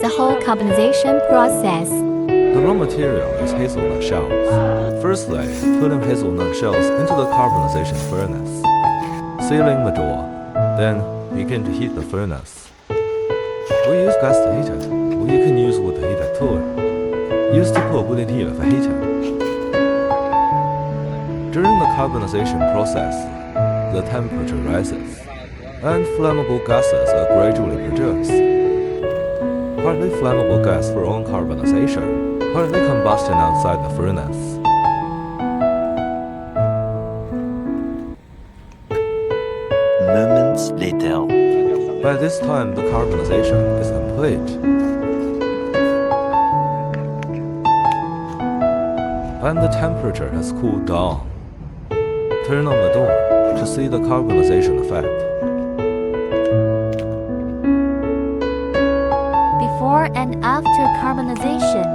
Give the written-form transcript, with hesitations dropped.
the whole carbonization process. The raw material is hazelnut shells. Firstly, putting hazelnut shells into the carbonization furnace. Sealing the door. Then, begin to heat the furnace. We use gas to heat it, or you can use wood heater too. Use to put wooden heater for heating. During the carbonization process, the temperature rises, and flammable gases are gradually produced. Partly flammable gas for own carbonization, partly combustion outside the furnace. Moments later. By this time, the carbonization is complete. And the temperature has cooled down. Turn on the door to see the carbonization effect. Before and after carbonization.